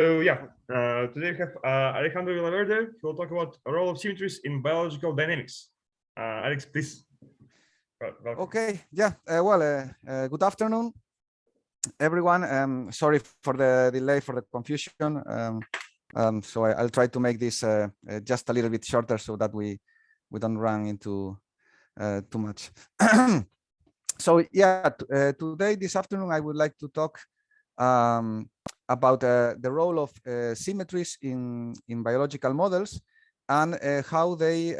So yeah, today we have Alejandro Villaverde, who will talk about the role of symmetries in biological dynamics. Alex, please. Welcome. Okay, yeah, good afternoon, everyone. Sorry for the delay, for the confusion. So I'll try to make this just a little bit shorter so that we don't run into too much. So yeah, today, this afternoon, I would like to talk about the role of symmetries in biological models and how they,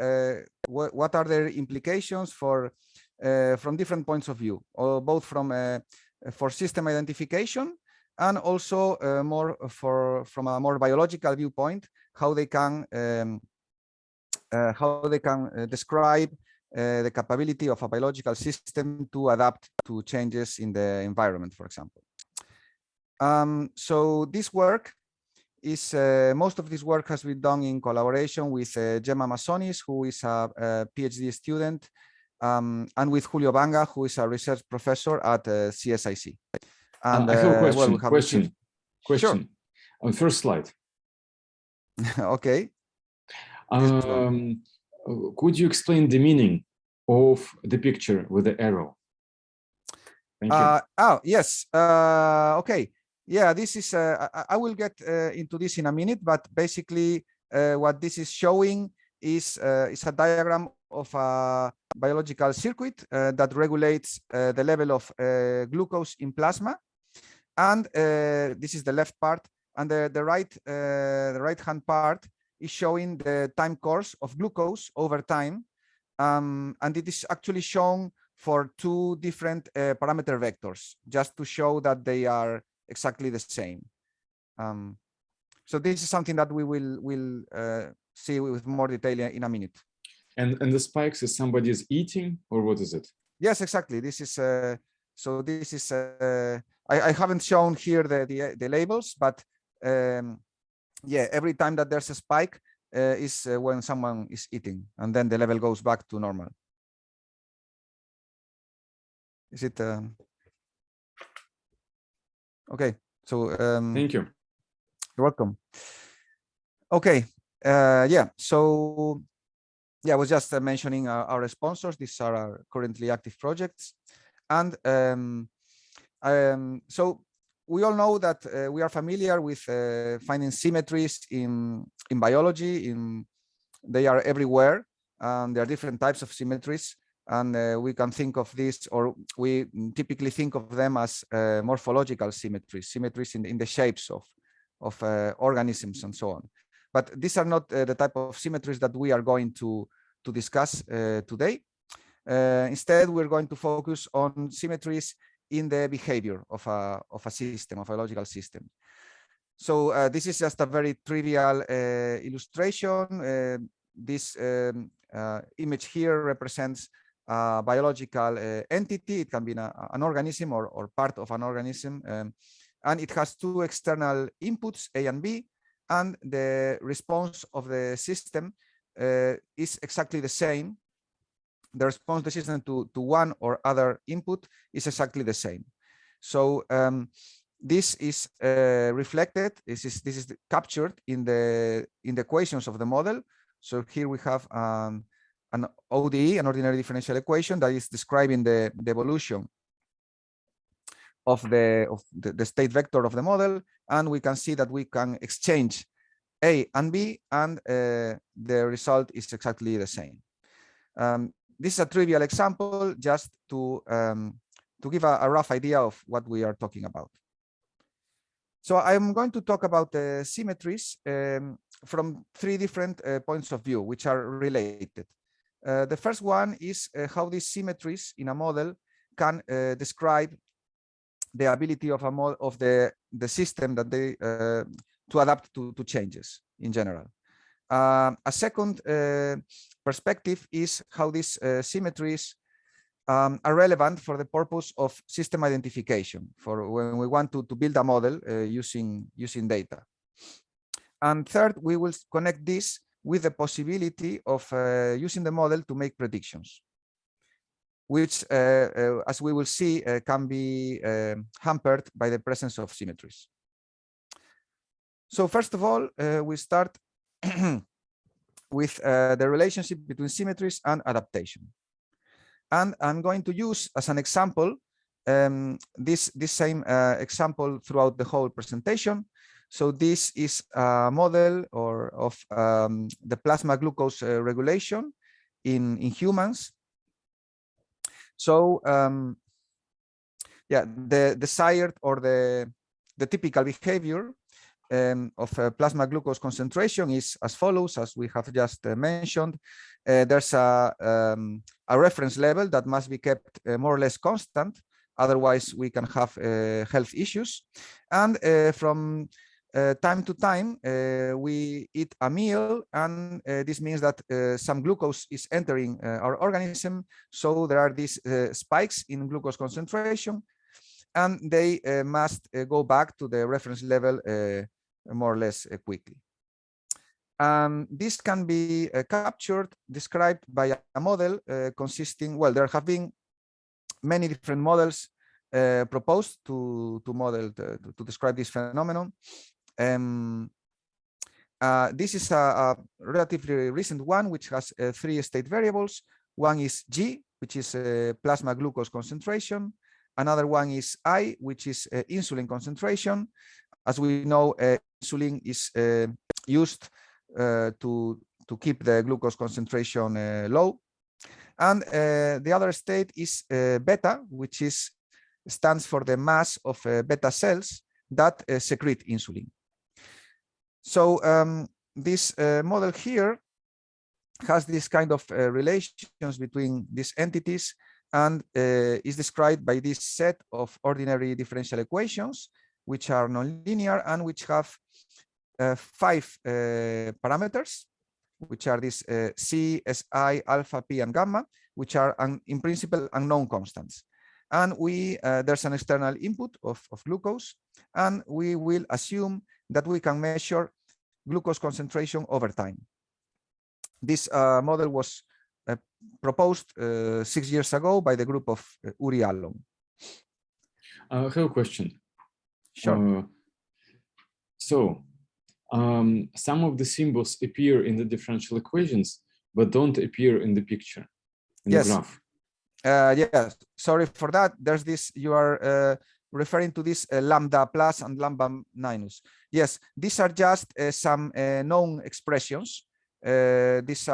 what are their implications for from different points of view, or both from for system identification and also from a more biological viewpoint, how they can describe the capability of a biological system to adapt to changes in the environment, for example. So this work is, most of this work has been done in collaboration with Gemma Massonis, who is a PhD student, and with Julio Banga, who is a research professor at CSIC. And I have a question. well, we have question. Sure. On first slide. Okay. Could you explain the meaning of the picture with the arrow? Thank you. Oh, yes. Okay. Yeah, this is, I will get into this in a minute, but basically what this is showing is a diagram of a biological circuit that regulates the level of glucose in plasma. And this is the left part, and the right-hand part is showing the time course of glucose over time. And it is actually shown for two different parameter vectors, just to show that they are exactly the same. So this is something that we will see with more detail in a minute. And the spikes is somebody is eating, or what is it? Yes, exactly. This is so. This is I haven't shown here the labels, but yeah, every time that there's a spike is when someone is eating, and then the level goes back to normal. Is it okay? So thank you. You're welcome. Okay. Yeah. So yeah, I was just mentioning our sponsors. These are our currently active projects, and so we all know that we are familiar with finding symmetries in biology. They are everywhere. There are different types of symmetries, and we can think of this, or we typically think of them as morphological symmetries in the shapes of organisms and so on. But these are not the type of symmetries that we are going to discuss today. Instead, we're going to focus on symmetries in the behavior of a system, of a biological system. So this is just a very trivial illustration. This image here represents a biological entity. It can be an organism or part of an organism. And it has two external inputs, A and B, and the response of the system is exactly the same. The response of the system to one or other input is exactly the same. So this is reflected. This is captured in the equations of the model. So here we have an ODE, an ordinary differential equation, that is describing the evolution of the state vector of the model, and we can see that we can exchange A and B, and the result is exactly the same. This is a trivial example just to give a rough idea of what we are talking about. So I'm going to talk about the symmetries from three different points of view, which are related. The first one is how these symmetries in a model can describe the ability of the system that they to adapt to changes in general. A second perspective is how these symmetries are relevant for the purpose of system identification, for when we want to build a model using data. And third, we will connect this with the possibility of using the model to make predictions, which, as we will see, can be hampered by the presence of symmetries. So first of all, we start with the relationship between symmetries and adaptation. And I'm going to use as an example this same example throughout the whole presentation. So this is a model of the plasma glucose regulation in humans. So yeah, the desired or the typical behavior of plasma glucose concentration is as follows, as we have just mentioned. There's a reference level that must be kept more or less constant, otherwise we can have health issues. And from time to time, we eat a meal, and this means that some glucose is entering our organism. So there are these spikes in glucose concentration, and they must go back to the reference level more or less quickly. This can be captured, described by a model consisting, well, there have been many different models proposed to describe this phenomenon. This is a relatively recent one, which has 3 state variables. One is G, which is plasma glucose concentration. Another one is I, which is insulin concentration. As we know, insulin is used to keep the glucose concentration low. And the other state is beta, which stands for the mass of beta cells that secrete insulin. So this model here has this kind of relations between these entities, and is described by this set of ordinary differential equations, which are nonlinear and which have 5 parameters, which are these C, Si, alpha, P, and gamma, which are in principle unknown constants. And there's an external input of glucose, and we will assume that we can measure glucose concentration over time. This model was proposed 6 years ago by the group of Uri Allon. I have a question. Sure. Some of the symbols appear in the differential equations, but don't appear in the picture, in the graph. Yes, sorry for that. There's this, you are referring to this lambda plus and lambda minus. Yes, these are just some known expressions. These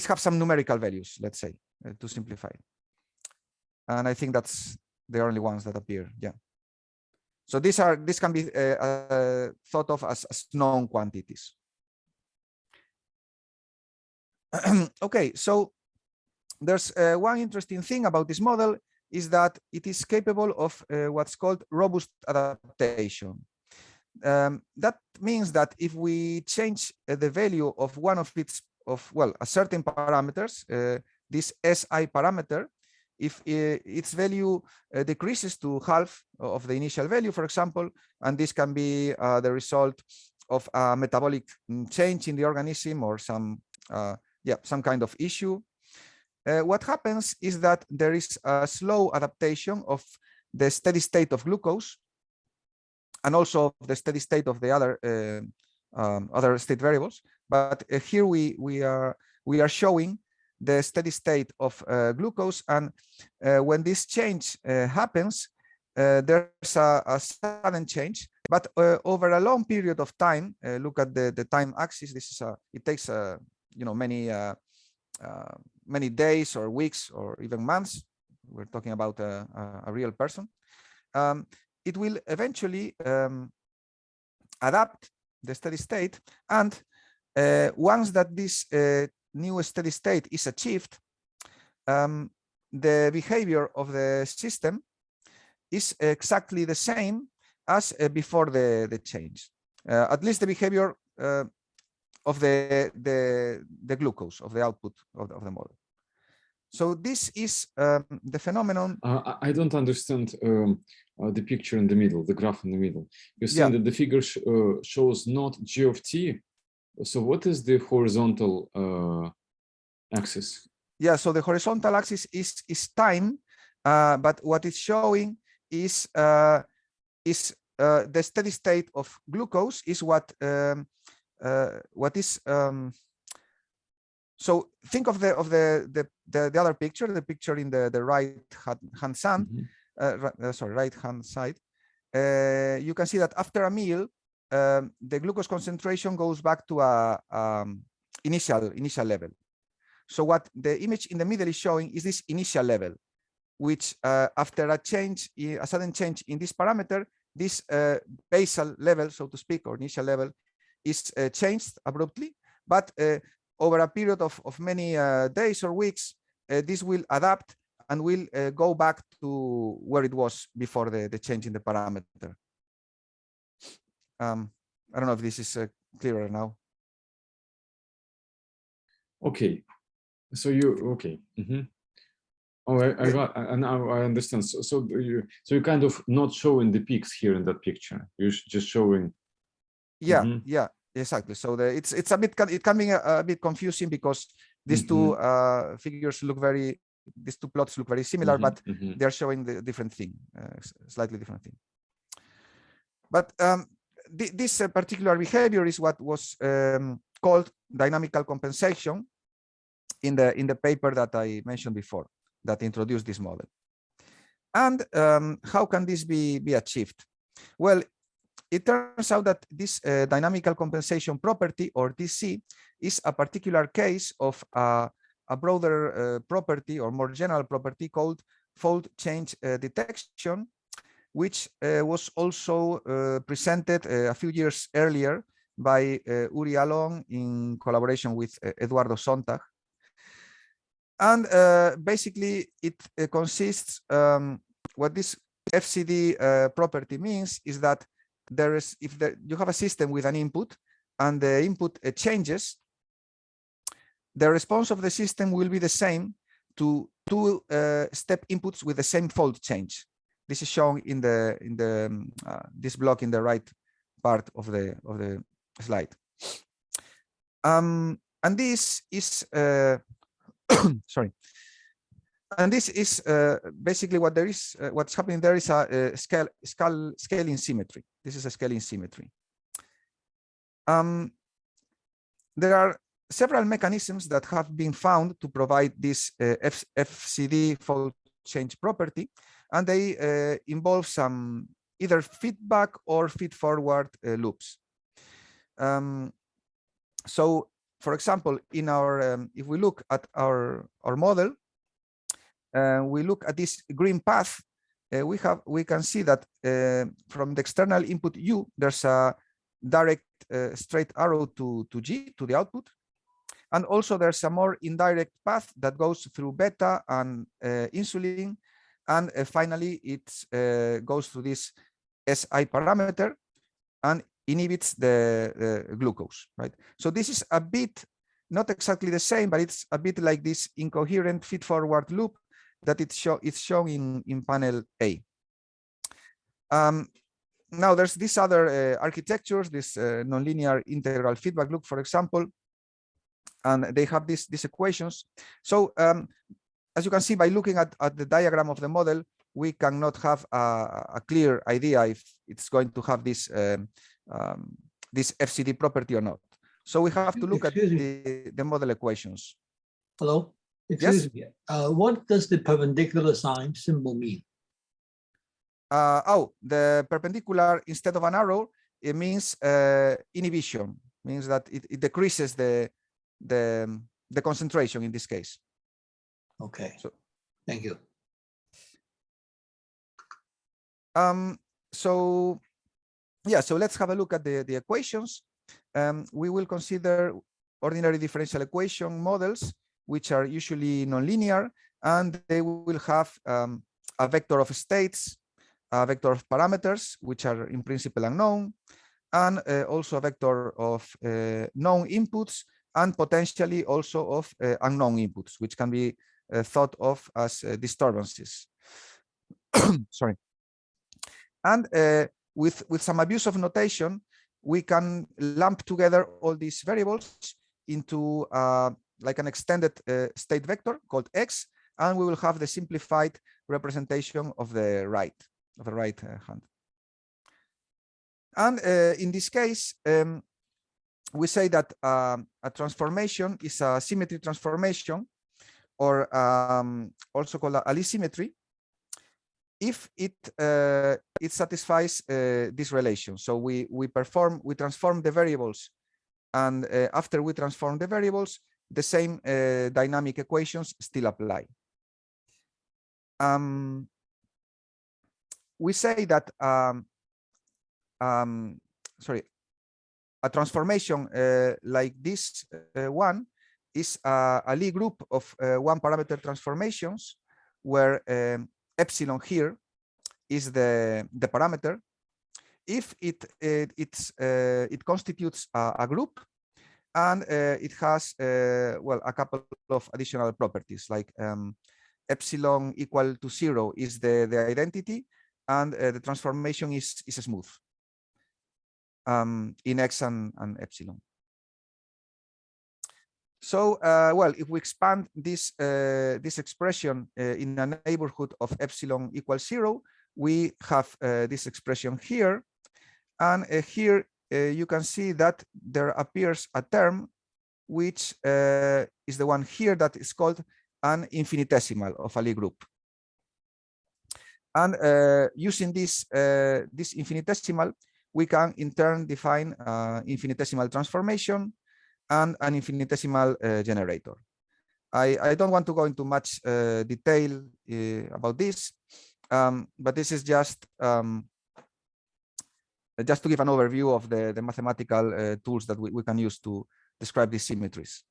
have some numerical values, let's say, to simplify. And I think that's the only ones that appear. Yeah. So this can be thought of as known quantities. Okay, so there's one interesting thing about this model is that it is capable of what's called robust adaptation. That means that if we change the value of one of a certain parameters, this SI parameter, if its value decreases to half of the initial value, for example, and this can be the result of a metabolic change in the organism or some kind of issue, what happens is that there is a slow adaptation of the steady state of glucose and also of the steady state of the other state variables. But here we are showing the steady state of glucose, and when this change happens, there's a sudden change, but over a long period of time. Look at the time axis. This is it takes many days or weeks or even months. We're talking about a real person. It will eventually adapt the steady state, and once that this new steady state is achieved, the behavior of the system is exactly the same as before the change, at least the behavior of the glucose, of the output of the model. So this is the phenomenon. I don't understand the picture in the middle, the graph in the middle. You're saying that the figure shows not G of t. So what is the horizontal axis? Yeah, so the horizontal axis is time, but what it's showing is the steady state of glucose is what is so think of the other picture, the picture in the right hand side. Right hand side. You can see that after a meal, the glucose concentration goes back to a initial level. So what the image in the middle is showing is this initial level, which after a sudden change in this parameter, this basal level, so to speak, or initial level, is changed abruptly. But over a period of many days or weeks, this will adapt and will go back to where it was before the change in the parameter. I don't know if this is clearer now. Okay, so you okay. Oh, I got, and now I understand. So you're kind of not showing the peaks here in that picture. You're just showing. Yeah, yeah, exactly. So it's a bit, it can be a bit confusing because these two figures look these two plots look very similar, but they're showing the different thing, slightly different thing. But this particular behavior is what was called dynamical compensation in the paper that I mentioned before, that introduced this model. And how can this be achieved? Well, it turns out that this dynamical compensation property, or DC, is a particular case of a broader property or more general property called fold change detection, which was also presented a few years earlier by Uri Alon in collaboration with Eduardo Sontag. And basically, it consists, what this FCD property means is that you have a system with an input and the input changes, the response of the system will be the same to two step inputs with the same fold change. This is shown in this block in the right part of the slide. And this is sorry. And this is basically what there is. What's happening there is a scaling symmetry. This is a scaling symmetry. There are several mechanisms that have been found to provide this FCD fold change property, and they involve some either feedback or feed-forward loops. So, for example, in our if we look at our model, we look at this green path, we can see that from the external input U, there's a direct straight arrow to G, to the output. And also there's a more indirect path that goes through beta and insulin. And finally, it goes through this SI parameter and inhibits the glucose, right? So this is a bit, not exactly the same, but it's a bit like this incoherent feed-forward loop that it's shown in panel A. Now there's these other architectures, this nonlinear integral feedback loop, for example, and they have these equations. So as you can see by looking at the diagram of the model, we cannot have a clear idea if it's going to have this this FCD property or not. So we have to look at the model equations. Hello? Excuse me. What does the perpendicular sign symbol mean? The perpendicular, instead of an arrow, it means inhibition, means that it decreases the concentration in this case. Okay, so thank you. So let's have a look at the equations. We will consider ordinary differential equation models, which are usually nonlinear, and they will have a vector of states, a vector of parameters, which are in principle unknown, and also a vector of known inputs, and potentially also of unknown inputs, which can be thought of as disturbances. Sorry. And with some abuse of notation, we can lump together all these variables into like an extended state vector called X, and we will have the simplified representation of the right hand. And in this case, we say that a transformation is a symmetry transformation, or also called a Lie symmetry, if it satisfies this relation. So we transform the variables, and after we transform the variables, the same dynamic equations still apply. We say that a transformation like this one is a Lie group of one parameter transformations, where epsilon here is the parameter. If it constitutes a group, and it has well, a couple of additional properties, like epsilon equal to 0 is the identity, and the transformation is smooth in X and epsilon. So, well, if we expand this expression in a neighborhood of epsilon equals 0, we have this expression here, and here you can see that there appears a term which is the one here that is called an infinitesimal of a Lie group. And using this infinitesimal, we can in turn define infinitesimal transformation and an infinitesimal generator. I don't want to go into much detail about this, but this is just to give an overview of the mathematical tools that we can use to describe these symmetries.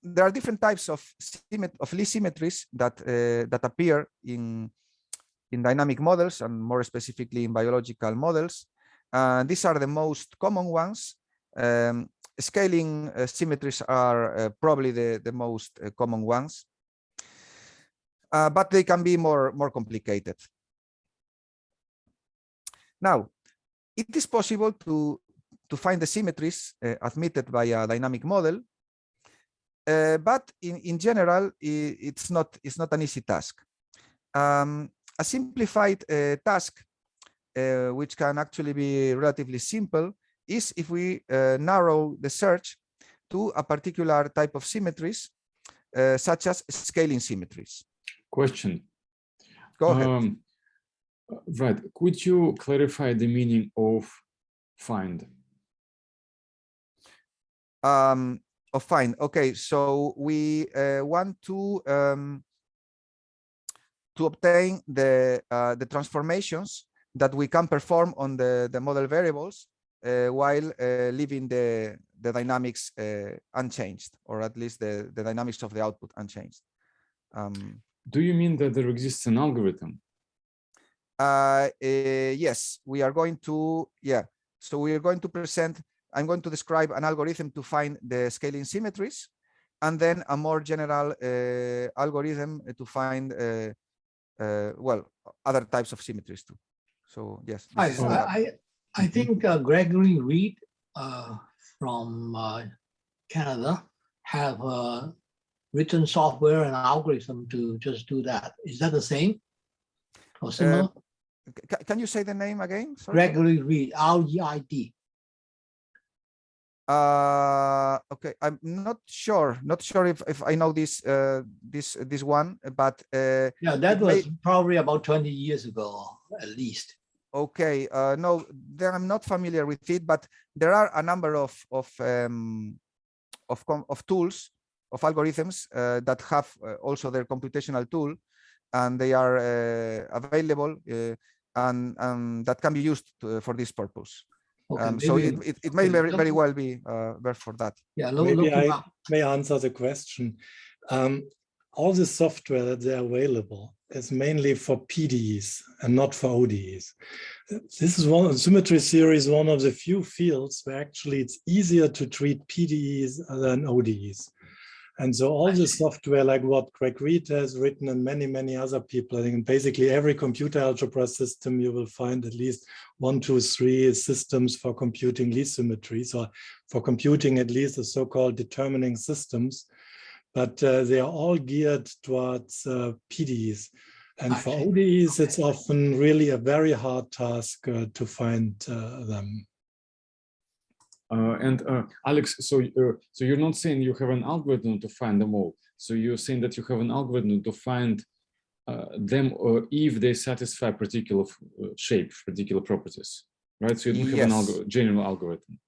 There are different types of Lie symmetries that appear in dynamic models, and more specifically in biological models. These are the most common ones. Scaling symmetries are probably the most common ones, but they can be more complicated. Now, it is possible to find the symmetries admitted by a dynamic model, but in general, it's not an easy task. A simplified task, which can actually be relatively simple, is if we narrow the search to a particular type of symmetries, such as scaling symmetries. Question. Go ahead. Right. Could you clarify the meaning of find? Of find. Okay, so we want to obtain the transformations that we can perform on the model variables while leaving the dynamics unchanged, or at least the dynamics of the output unchanged. Do you mean that there exists an algorithm? Yes, we are going to, so we are going to present, I'm going to describe an algorithm to find the scaling symmetries, and then a more general algorithm to find, well, other types of symmetries too. So yes. I think Gregory Reed from Canada have written software and algorithm to just do that. Is that the same or similar? Can you say the name again? Sorry. Gregory Reed, R-E-I-D. Okay, I'm not sure if I know this this one, but yeah, that was probably about 20 years ago at least. Okay, no, then I'm not familiar with it, but there are a number of tools, of algorithms that have also their computational tool, and they are available and that can be used for this purpose. Okay, so it may very well be there for that. Yeah, maybe I may answer the question. All the software that are available is mainly for PDEs and not for ODEs. This is symmetry theory is one of the few fields where actually it's easier to treat PDEs than ODEs. And so all the software, like what Greg Reed has written and many other people, I think basically every computer algebra system, you will find at least 1, 2, 3 systems for computing Lie symmetries, or for computing at least the so-called determining systems. But they are all geared towards PDEs. And for ODEs, it's often really a very hard task to find them. Alex, so you're not saying you have an algorithm to find them all. So you're saying that you have an algorithm to find them if they satisfy particular shape, particular properties, right? So you don't have an general algorithm.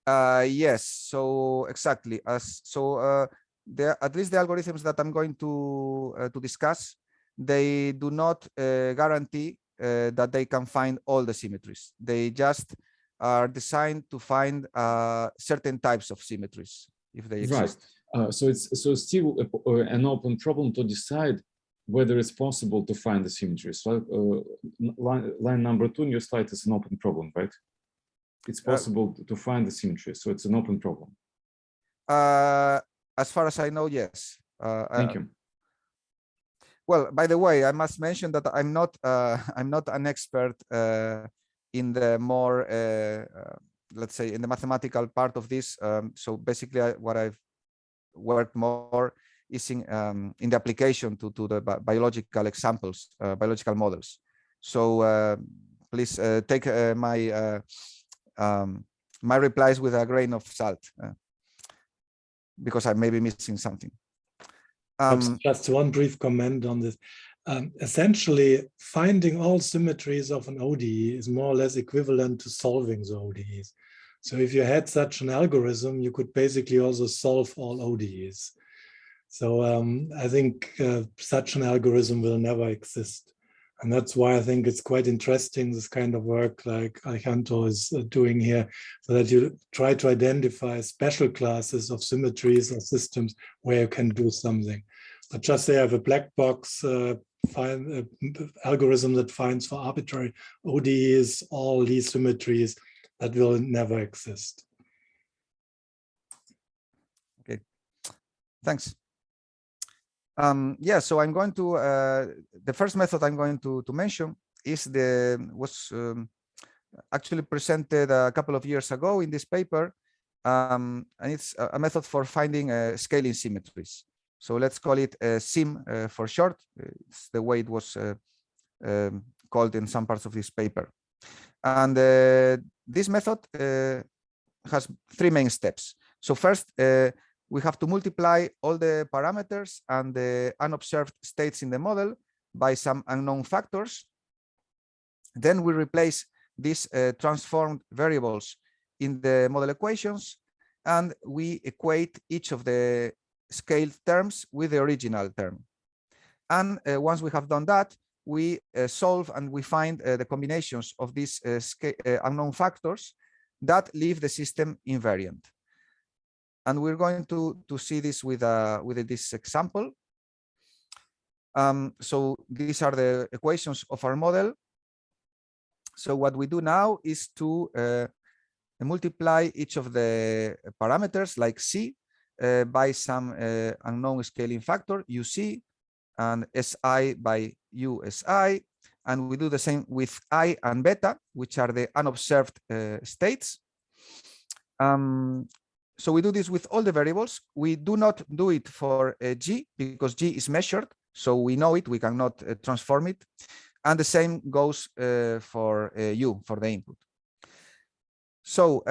Yes. So exactly. At least the algorithms that I'm going to discuss, they do not guarantee that they can find all the symmetries. They just are designed to find certain types of symmetries if they exist. Right. So it's still an open problem to decide whether it's possible to find the symmetries. Right? Line number 2 in your slide is an open problem, right? It's possible to find the symmetries, so it's an open problem. As far as I know, yes. Thank you. Well, by the way, I must mention that I'm not an expert in the more, let's say, in the mathematical part of this. So basically, what I've worked more is in the application to the biological examples, biological models. So please take my replies with a grain of salt, because I may be missing something. Just one brief comment on this. Essentially, finding all symmetries of an ODE is more or less equivalent to solving the ODEs. So if you had such an algorithm, you could basically also solve all ODEs. So I think such an algorithm will never exist. And that's why I think it's quite interesting, this kind of work like Alejandro is doing here, so that you try to identify special classes of symmetries or systems where you can do something. But just say I have a black box algorithm that finds for arbitrary ODEs all these symmetries, that will never exist. Okay, thanks. Yeah, so I'm going to the first method I'm going to mention is was actually presented a couple of years ago in this paper, and it's a method for finding scaling symmetries. So let's call it SIM for short. It's the way it was called in some parts of this paper. And this method has 3 main steps. So first, we have to multiply all the parameters and the unobserved states in the model by some unknown factors. Then we replace these transformed variables in the model equations, and we equate each of the scaled terms with the original term. And once we have done that, we solve and we find the combinations of these unknown factors that leave the system invariant. And we're going to see this with this example. So these are the equations of our model. So what we do now is to multiply each of the parameters like C by some unknown scaling factor, UC, and SI by USI. And we do the same with I and beta, which are the unobserved states. So we do this with all the variables. We do not do it for G because G is measured. So we know it, we cannot transform it. And the same goes for U, for the input. So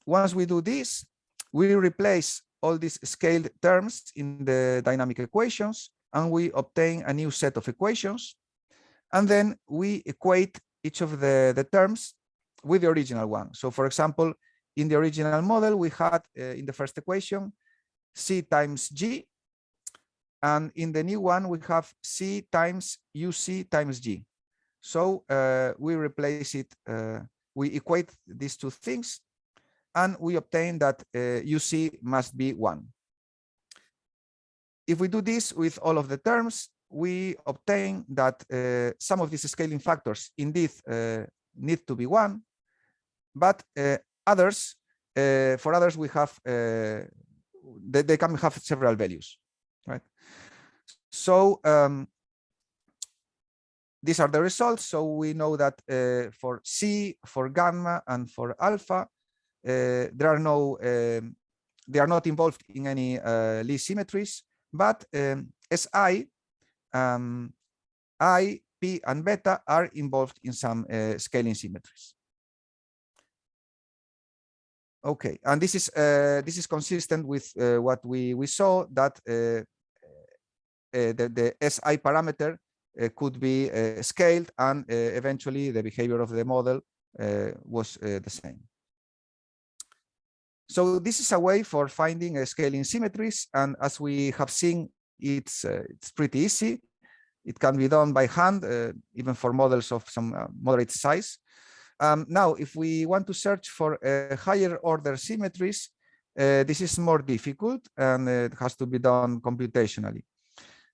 once we do this, we replace all these scaled terms in the dynamic equations, and we obtain a new set of equations. And then we equate each of the terms with the original one. So for example, in the original model, we had in the first equation, C times G. And in the new one, we have C times UC times G. So we replace it, we equate these 2 things, and we obtain that UC must be 1. If we do this with all of the terms, we obtain that some of these scaling factors indeed need to be 1, but others, for others, we have they can have several values, right? So these are the results. So we know that for C, for gamma, and for alpha, they are not involved in any Lie symmetries, but SI I, P, and beta are involved in some scaling symmetries. Okay, and this is consistent with what we saw, that the SI parameter could be scaled, and eventually the behavior of the model was the same. So this is a way for finding scaling symmetries, and as we have seen, it's pretty easy. It can be done by hand, even for models of some moderate size. Now, if we want to search for higher order symmetries, this is more difficult, and it has to be done computationally.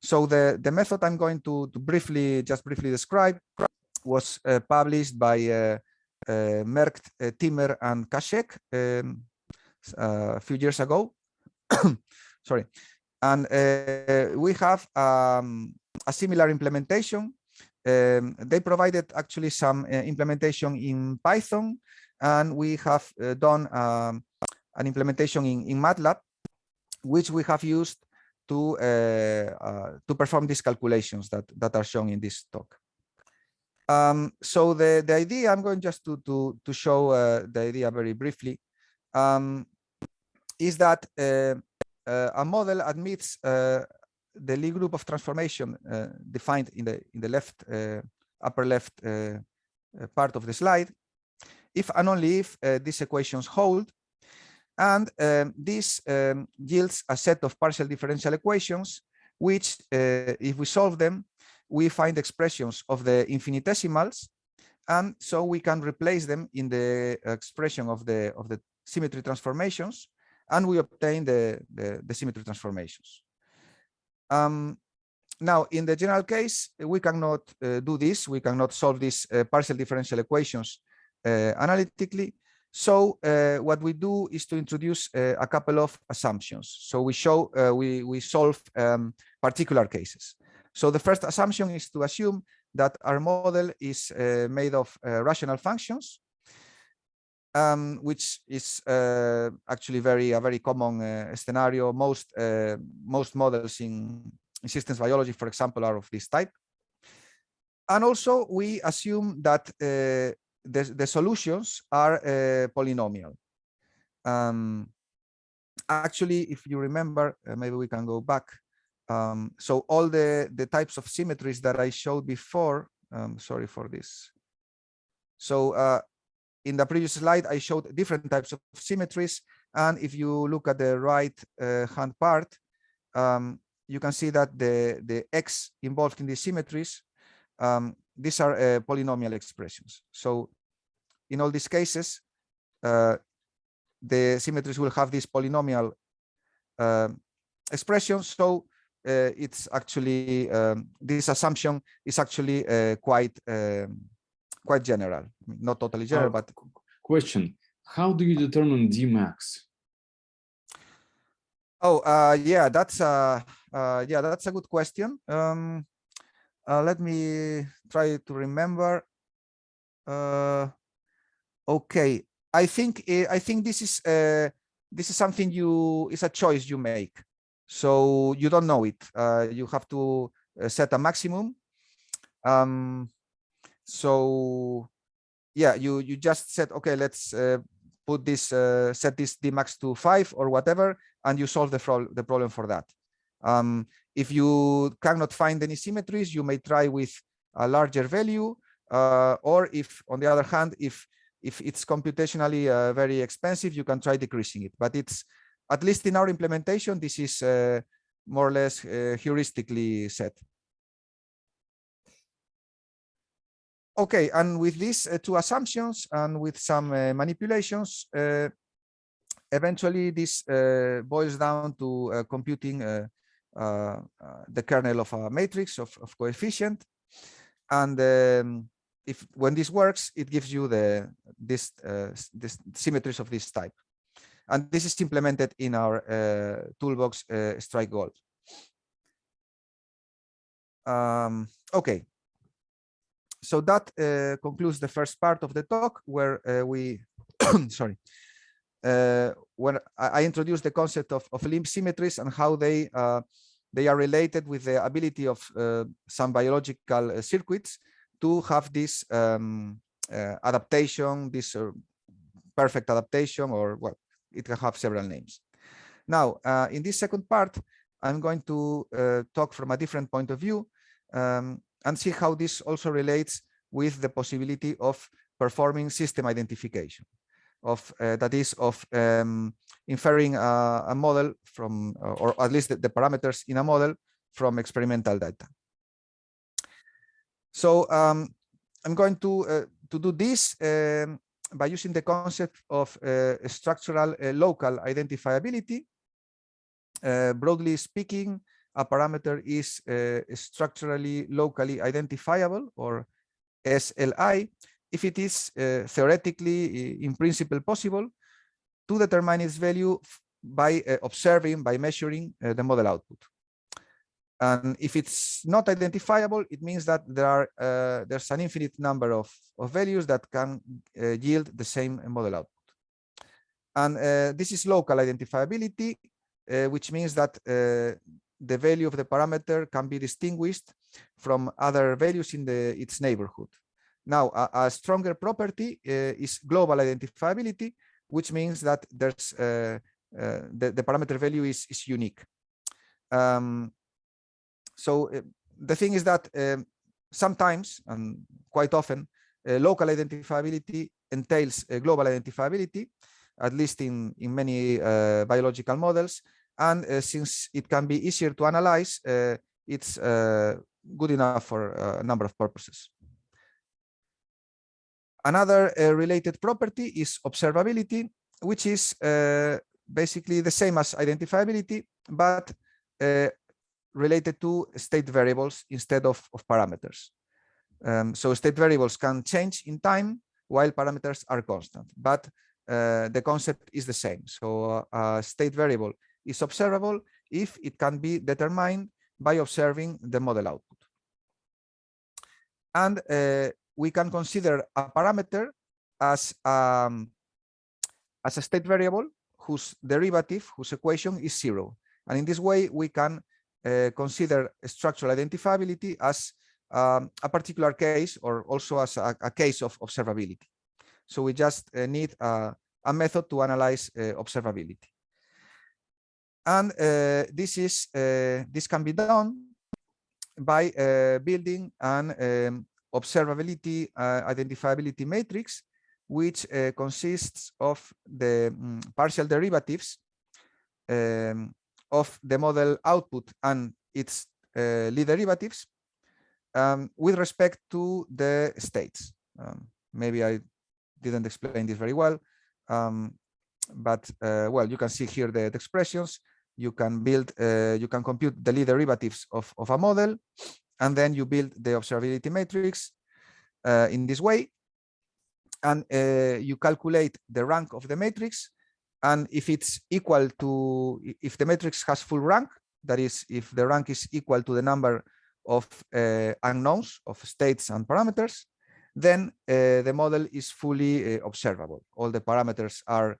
So the method I'm going to briefly describe was published by Merkt, Timmer, and Kaszek a few years ago. Sorry. And we have a similar implementation. They provided actually some implementation in Python, and we have done an implementation in MATLAB, which we have used to perform these calculations that are shown in this talk. So the idea, I'm going just to show the idea very briefly, is that a model admits the Lie group of transformation defined in the left upper left part of the slide, if and only if these equations hold, and this yields a set of partial differential equations, which, if we solve them, we find expressions of the infinitesimals, and so we can replace them in the expression of the symmetry transformations, and we obtain the symmetry transformations. Now, in the general case, we cannot do this. We cannot solve these partial differential equations analytically. So what we do is to introduce a couple of assumptions. So we show we solve particular cases. So the first assumption is to assume that our model is made of rational functions, which is actually a very common scenario. Most models in systems biology, for example, are of this type. And also we assume that the solutions are polynomial. Actually, if you remember, maybe we can go back. So all the types of symmetries that I showed before, sorry for this. So in the previous slide, I showed different types of symmetries. And if you look at the right hand part, you can see that the X involved in these symmetries, these are polynomial expressions. So in all these cases, the symmetries will have this polynomial expression. So it's actually, this assumption is actually quite general, not totally general, but. Question: how do you determine D max? Oh, yeah, that's a good question. Let me try to remember. Okay, I think this is something is a choice you make. So you don't know it. You have to set a maximum. So yeah, you just said, okay, let's put this, set this D max to 5 or whatever, and you solve the problem for that. If you cannot find any symmetries, you may try with a larger value, or if, on the other hand, if it's computationally very expensive, you can try decreasing it. But it's, at least in our implementation, this is more or less heuristically set. Okay, and with these two assumptions and with some manipulations, eventually this boils down to computing the kernel of a matrix of coefficient. And when this works, it gives you this symmetries of this type. And this is implemented in our toolbox strike gold. Okay. So that concludes the first part of the talk, where we, sorry, when I introduced the concept of limb symmetries and how they they are related with the ability of some biological circuits to have this adaptation, this perfect adaptation, or well, it can have several names. Now, in this second part, I'm going to talk from a different point of view and see how this also relates with the possibility of performing system identification, of that is of inferring a model from, or at least the parameters in a model from experimental data. So I'm going to do this by using the concept of structural local identifiability. Broadly speaking, a parameter is structurally locally identifiable, or SLI, if it is theoretically, in principle, possible to determine its value by observing, by measuring the model output. And if it's not identifiable, it means that there's an infinite number of values that can yield the same model output. And this is local identifiability, which means that the value of the parameter can be distinguished from other values in its neighborhood. Now, a stronger property is global identifiability, which means that there's the parameter value is unique. So the thing is that sometimes, and quite often, local identifiability entails global identifiability, at least in many biological models. And since it can be easier to analyze, it's good enough for a number of purposes. Another related property is observability, which is basically the same as identifiability, but related to state variables instead of parameters. So state variables can change in time while parameters are constant, but the concept is the same. So a state variable is observable if it can be determined by observing the model output. And we can consider a parameter as a state variable whose derivative, whose equation is 0. And in this way, we can consider structural identifiability as a particular case, or also as a case of observability. So we just need a method to analyze observability. And this can be done by building an observability identifiability matrix, which consists of the partial derivatives of the model output and its Lie derivatives with respect to the states. Maybe I didn't explain this very well, but well, you can see here the expressions. You can build, you can compute the Lie derivatives of a model, and then you build the observability matrix in this way, and you calculate the rank of the matrix. And if it's equal to, if the matrix has full rank, that is, if the rank is equal to the number of unknowns, of states and parameters, then the model is fully observable. All the parameters are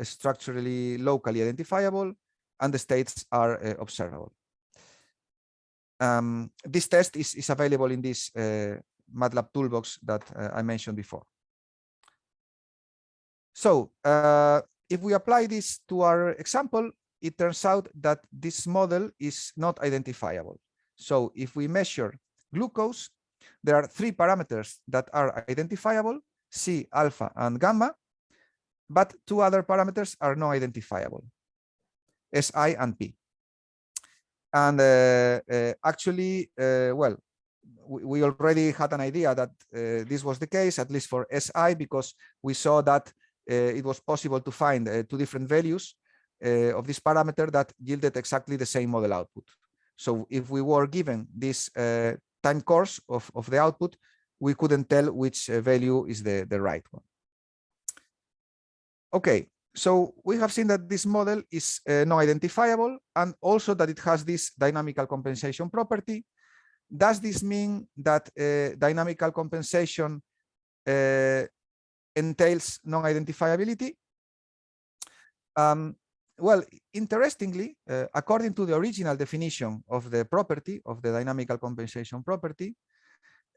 structurally locally identifiable, and the states are observable. This test is available in this MATLAB toolbox that I mentioned before. So if we apply this to our example, it turns out that this model is not identifiable. So if we measure glucose, there are 3 parameters that are identifiable, C, alpha, and gamma, but 2 other parameters are not identifiable, Si and P. And actually, well, we already had an idea that this was the case, at least for Si, because we saw that it was possible to find 2 different values of this parameter that yielded exactly the same model output. So if we were given this time course of the output, we couldn't tell which value is the right one. Okay, so we have seen that this model is not identifiable, and also that it has this dynamical compensation property. Does this mean that dynamical compensation entails non-identifiability? well, interestingly, according to the original definition of the property of the dynamical compensation property,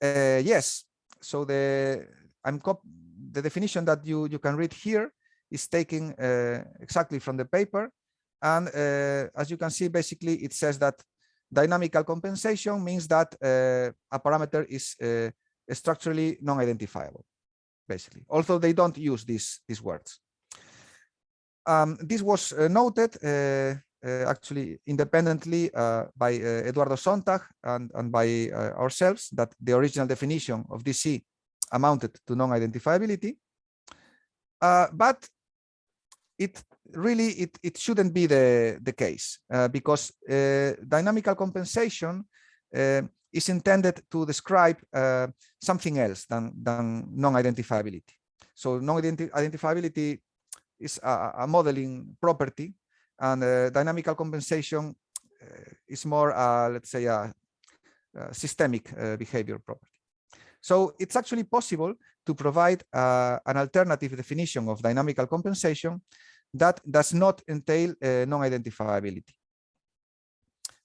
yes. So the definition that you can read here is taken exactly from the paper, and as you can see, basically it says that dynamical compensation means that a parameter is structurally non-identifiable, basically, although they don't use these words. This was noted actually independently by Eduardo Sontag and by ourselves, that the original definition of DC amounted to non-identifiability, but it really shouldn't be the case, because dynamical compensation is intended to describe something else than non-identifiability. So non-identifiability is a modeling property, and dynamical compensation is more, let's say, a systemic behavior property. So it's actually possible to provide an alternative definition of dynamical compensation that does not entail non-identifiability.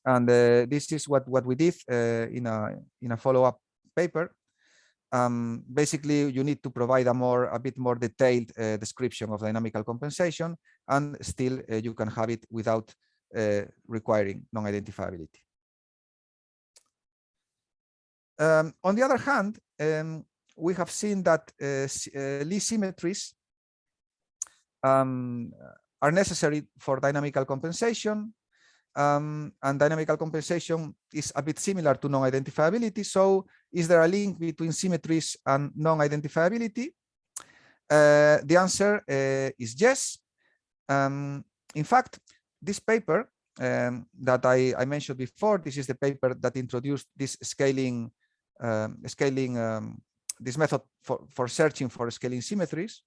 And this is what we did in a follow-up paper. Basically, you need to provide a bit more detailed description of dynamical compensation, and still you can have it without requiring non-identifiability. On the other hand, we have seen that Lie symmetries are necessary for dynamical compensation, and dynamical compensation is a bit similar to non-identifiability. So is there a link between symmetries and non-identifiability? The answer is yes. In fact, this paper that I mentioned before, this is the paper that introduced this scaling this method for searching for scaling symmetries.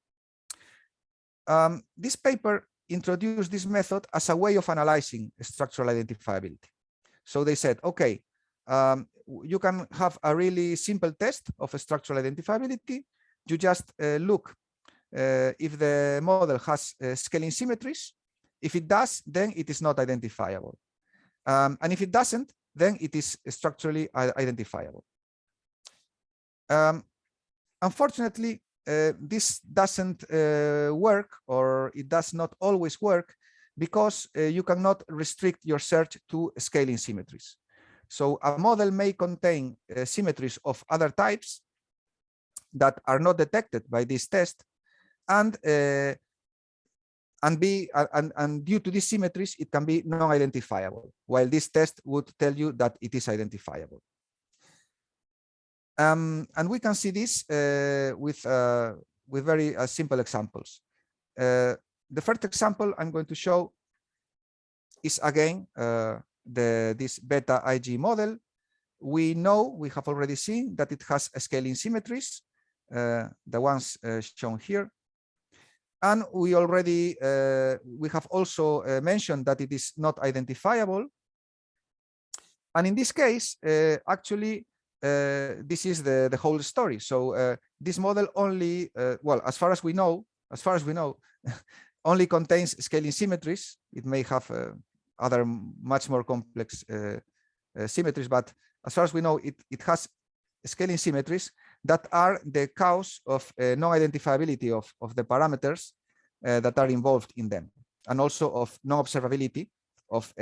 This paper introduced this method as a way of analyzing structural identifiability. So they said, okay, you can have a really simple test of structural identifiability. You just look if the model has scaling symmetries. If it does, then it is not identifiable. And if it doesn't, then it is structurally identifiable. Unfortunately, this doesn't work, or it does not always work, because you cannot restrict your search to scaling symmetries. So a model may contain symmetries of other types that are not detected by this test, and due to these symmetries, it can be non-identifiable, while this test would tell you that it is identifiable. And we can see this with very simple examples. The first example I'm going to show is again this beta IG model. We have already seen that it has scaling symmetries, the ones shown here. And we have also mentioned that it is not identifiable. And in this case, actually, this is the whole story. So this model only, well, as far as we know, only contains scaling symmetries. It may have other much more complex symmetries, but as far as we know, it has scaling symmetries that are the cause of non-identifiability of the parameters that are involved in them, and also of non-observability of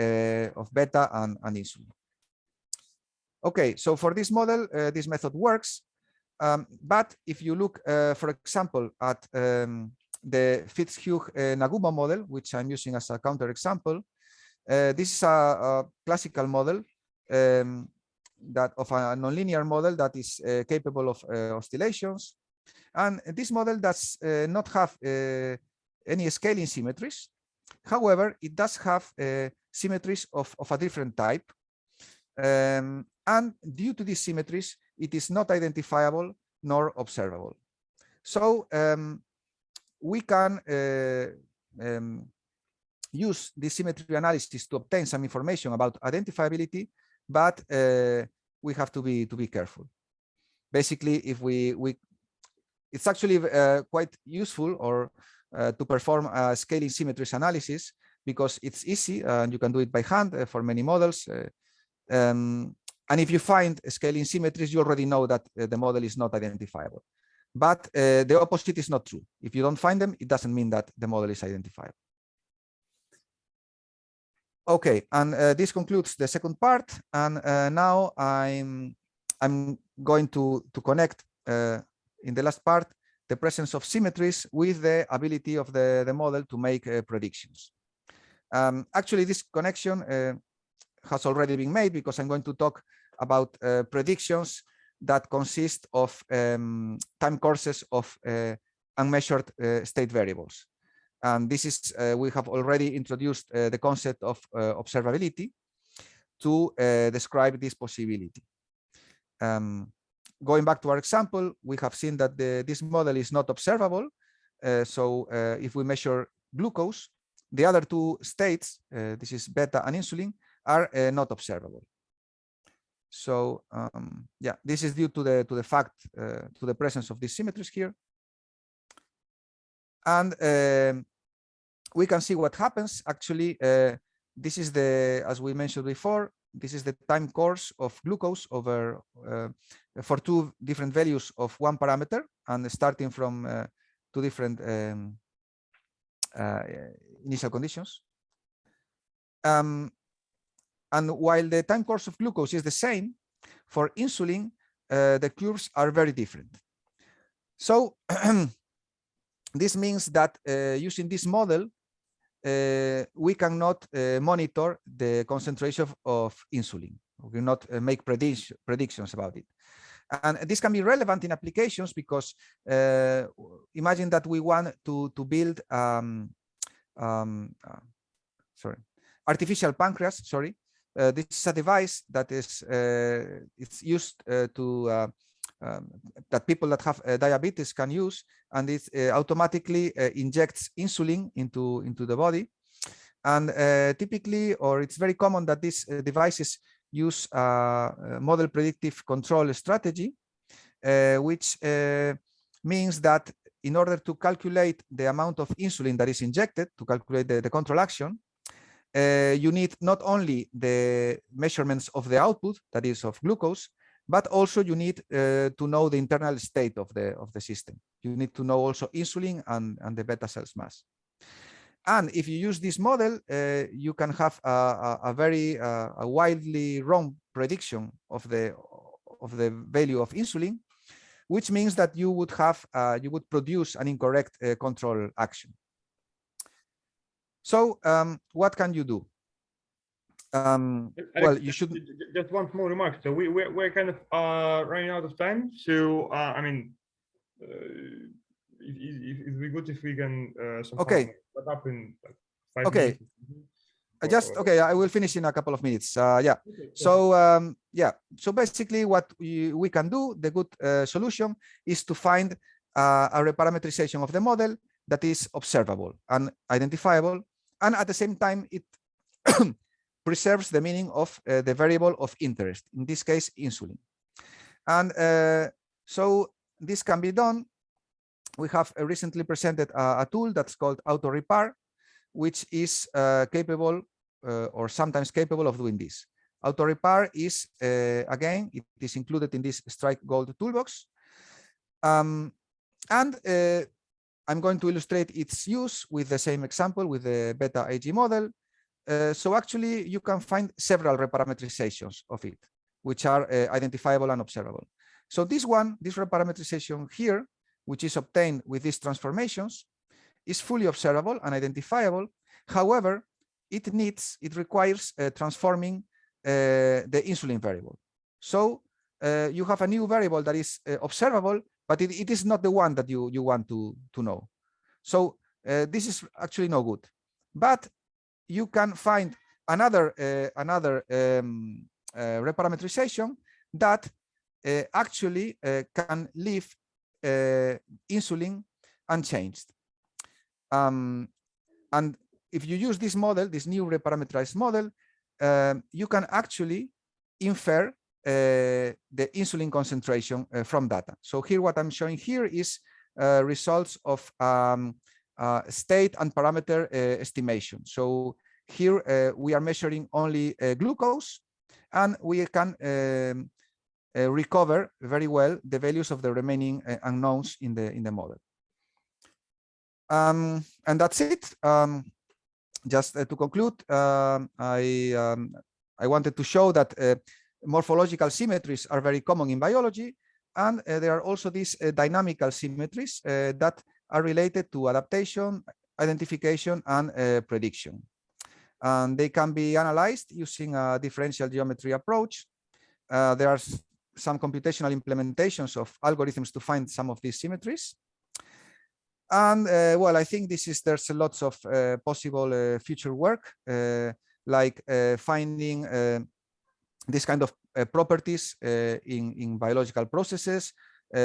beta and insulin. Okay, so for this model, this method works. But if you look, for example, at the Fitzhugh-Nagumo model, which I'm using as a counterexample, this is a classical model that of a nonlinear model that is capable of oscillations. And this model does not have any scaling symmetries. However, it does have symmetries of a different type. And due to these symmetries, it is not identifiable nor observable. So we can use this symmetry analysis to obtain some information about identifiability, but we have to be careful. Basically, if it's actually quite useful or to perform a scaling symmetries analysis, because it's easy and you can do it by hand for many models. And if you find scaling symmetries, you already know that the model is not identifiable. But the opposite is not true. If you don't find them, it doesn't mean that the model is identifiable. Okay, and this concludes the second part. And now I'm going to connect in the last part the presence of symmetries with the ability of the model to make predictions. Actually, this connection has already been made, because I'm going to talk about predictions that consist of time courses of unmeasured state variables. And this is, we have already introduced the concept of observability to describe this possibility. Going back to our example, we have seen that this model is not observable. So if we measure glucose, the other two states, this is beta and insulin, are not observable. So yeah, this is due to the fact, to the presence of these symmetries here. And we can see what happens. Actually, this is as we mentioned before, this is the time course of glucose over for two different values of one parameter, and starting from two different initial conditions. And while the time course of glucose is the same, for insulin, the curves are very different. So this means that using this model, we cannot monitor the concentration of insulin. We cannot make predictions about it. And this can be relevant in applications because imagine that we want to build artificial pancreas. Sorry, this is a device that is it's used that people that have diabetes can use, and it automatically injects insulin into the body. And typically, or it's very common that these devices use model predictive control strategy, which means that in order to calculate the amount of insulin that is injected, to calculate the control action, you need not only the measurements of the output, that is of glucose, but also you need to know the internal state of the system. You need to know also insulin and the beta cells mass. And if you use this model, you can have a very wildly wrong prediction of the value of insulin, which means that you would have you would produce an incorrect control action. So what can you do? Well, you should just one small remark. So we're kind of running out of time. So I mean, it'd be good if we can okay. Wrap up in like 5 okay. minutes. Okay, I will finish in a couple of minutes. Yeah. Okay, so yeah. So basically, what we can do, the good solution is to find a reparametrization of the model that is observable and identifiable, and at the same time it preserves the meaning of the variable of interest, in this case insulin. And so this can be done. We have recently presented a tool that's called AutoRepar, which is capable or sometimes capable of doing this. AutoRepar is again, it is included in this Strike Gold toolbox, and I'm going to illustrate its use with the same example with the beta AG model. So actually, you can find several reparametrizations of it, which are identifiable and observable. So this reparametrization here, which is obtained with these transformations, is fully observable and identifiable. However, it requires transforming the insulin variable. So you have a new variable that is observable, but it is not the one that you want to know. So this is actually no good. But you can find another reparametrization that actually can leave insulin unchanged. And if you use this model, this new reparametrized model, you can actually infer the insulin concentration from data. So here, what I'm showing here is results of a state and parameter estimation. So here we are measuring only glucose, and we can recover very well the values of the remaining unknowns in the model. And that's it. Just to conclude, I wanted to show that morphological symmetries are very common in biology, and there are also these dynamical symmetries that are related to adaptation, identification, and prediction. And they can be analyzed using a differential geometry approach. There are some computational implementations of algorithms to find some of these symmetries. And well, I think there's lots of possible future work, like finding this kind of properties in biological processes,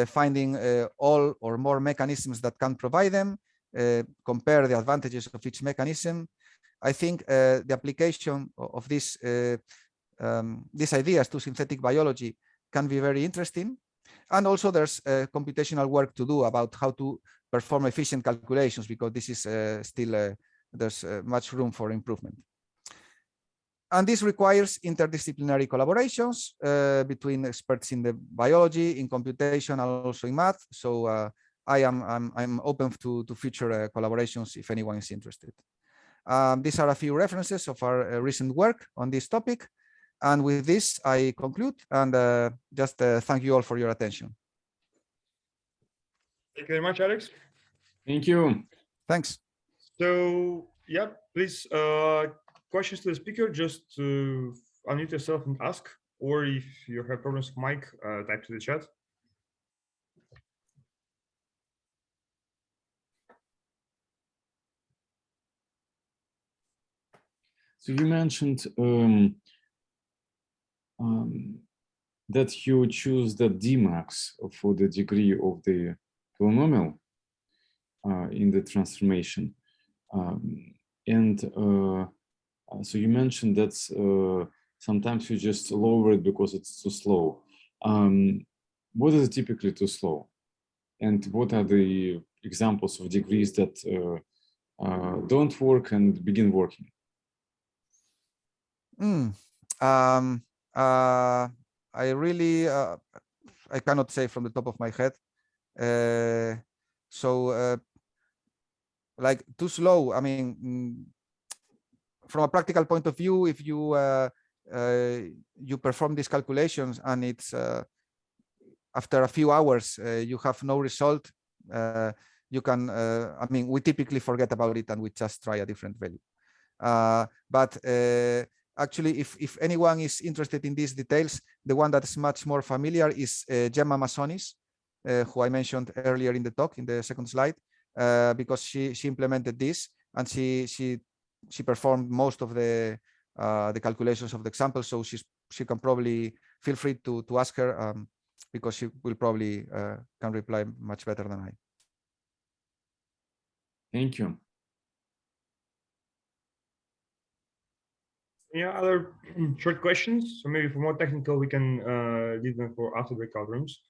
finding all or more mechanisms that can provide them, compare the advantages of each mechanism. I think the application of these ideas to synthetic biology can be very interesting. And also there's computational work to do about how to perform efficient calculations, because this is still, there's much room for improvement. And this requires interdisciplinary collaborations between experts in the biology, in computation, and also in math. So I'm open to future collaborations if anyone is interested. These are a few references of our recent work on this topic. And with this, I conclude, and just thank you all for your attention. Thank you very much, Alex. Thank you. Thanks. So, yeah, please, questions to the speaker, just to unmute yourself and ask, or if you have problems with mic, type to the chat. So you mentioned that you choose the Dmax for the degree of the polynomial in the transformation. So you mentioned that sometimes you just lower it because it's too slow. What is typically too slow? And what are the examples of degrees that don't work and begin working? I really, I cannot say from the top of my head. Like too slow, I mean, from a practical point of view, if you you perform these calculations and it's after a few hours you have no result, you can, I mean, we typically forget about it and we just try a different value. But actually, if anyone is interested in these details, the one that is much more familiar is Gemma Massonis, who I mentioned earlier in the talk, in the second slide, because she implemented this, and she performed most of the calculations of the example. So she can probably feel free to ask her, because she will probably can reply much better than I. Thank you. Yeah, other short questions. So maybe for more technical, we can leave them for after breakout rooms.